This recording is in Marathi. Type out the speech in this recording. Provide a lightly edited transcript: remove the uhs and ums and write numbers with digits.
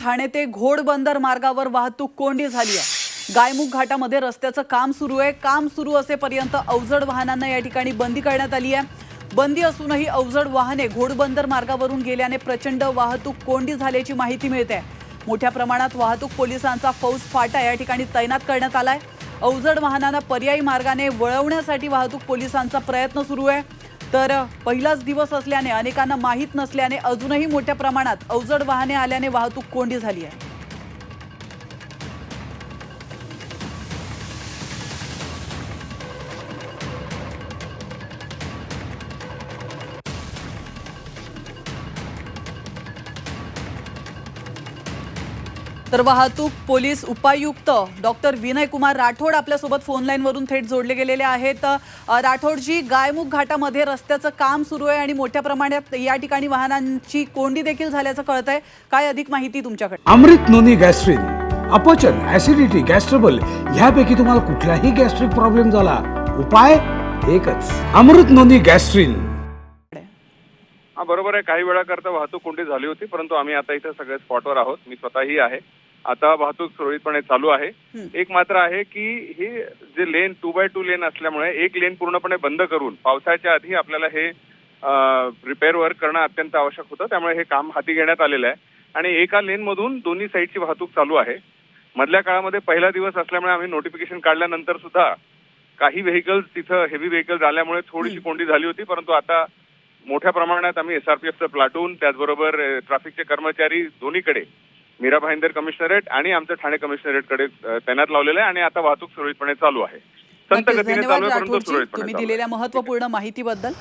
ठाणे ते घोडबंदर मार्गावर वाहतूक कोंडी झाली आहे। गायमुख घाटामध्ये रस्त्याचं काम सुरू आहे। काम सुरू असेपर्यंत अवजड वाहनांना या ठिकाणी बंदी करण्यात आली आहे। बंदी असूनही अवजड वाहने घोडबंदर मार्गावरून गेल्याने प्रचंड वाहतूक कोंडी झाल्याची माहिती मिळते। मोठ्या प्रमाणात वाहतूक पोलिसांचा फौज फाटा या ठिकाणी तैनात करण्यात आलाय। अवजड वाहनांना पर्यायी मार्गाने वळवण्यासाठी वाहतूक पोलिसांचा प्रयत्न सुरू आहे। तर पहिलाच दिवस असल्याने अनेकांना माहित नसल्याने अजूनही मोठ्या प्रमाणात अवजड वाहने आल्याने वाहतूक कोंडी झाली आहे। तर वाहतूक पोलीस उपायुक्त डॉक्टर विनय कुमार राठोड आपल्यासोबत फोन लाईन वरून थेट जोडले गेलेले आहेत। राठोडजी, गायमुख घाटामध्ये रस्त्याचं काम सुरू आहे आणि मोठ्या प्रमाणात या ठिकाणी वाहनांची कोंडी देखील झाल्याचं कळतंय। काय अधिक माहिती तुमच्याकडे? अमृत नोनी गॅस्ट्रिन, अपचन, ऍसिडिटी, गॅस्ट्रबल ह्यापैकी तुम्हाला कुठलाही गॅस्ट्रिक प्रॉब्लेम झाला, उपाय एकच, अमृत नोनी गॅस्ट्रिन। बरोबर आहे। काही वेळा करता वाहतूक कोंडी झाली होती, परंतु आम्ही आता इथे सगळे स्पॉटवर आहोत। मी स्वतःही आहे। आता वाहतूक सुरळीतपणे चालू आहे। एक मात्र आहे की ही जे लेन 2x2 लेन असल्यामुळे एक लेन पूर्णपणे बंद करून पावसाच्या आधी आपल्याला हे रिपेअर वर्क करणं अत्यंत आवश्यक होतं। त्यामुळे हे काम हाती घेण्यात आलेलं आहे आणि एका लेन मधून दोन्ही साईडची वाहतूक चालू आहे। मधल्या काळामध्ये पहिला दिवस असल्यामुळे आम्ही नोटिफिकेशन काढल्यानंतर सुद्धा काही व्हेकल्स तिथं हेवी व्हेकल्स आल्यामुळे थोडीशी कोंडी झाली होती, परंतु आता मोठ्या प्रमाणात आम्ही SRPFचं प्लाटून, त्याचबरोबर ट्रॅफिकचे कर्मचारी दोन्हीकडे मीरा भाईंदर कमिशनरेट आणि आमच्या ठाणे कमिशनरेटकडे तैनात लावलेले आहे आणि आता वाहतूक सुरळीतपणे चालू आहे। संत गतीने चालू आहे, परंतु सुरळीतपणे तुम्ही दिलेल्या महत्त्वपूर्ण माहितीबद्दल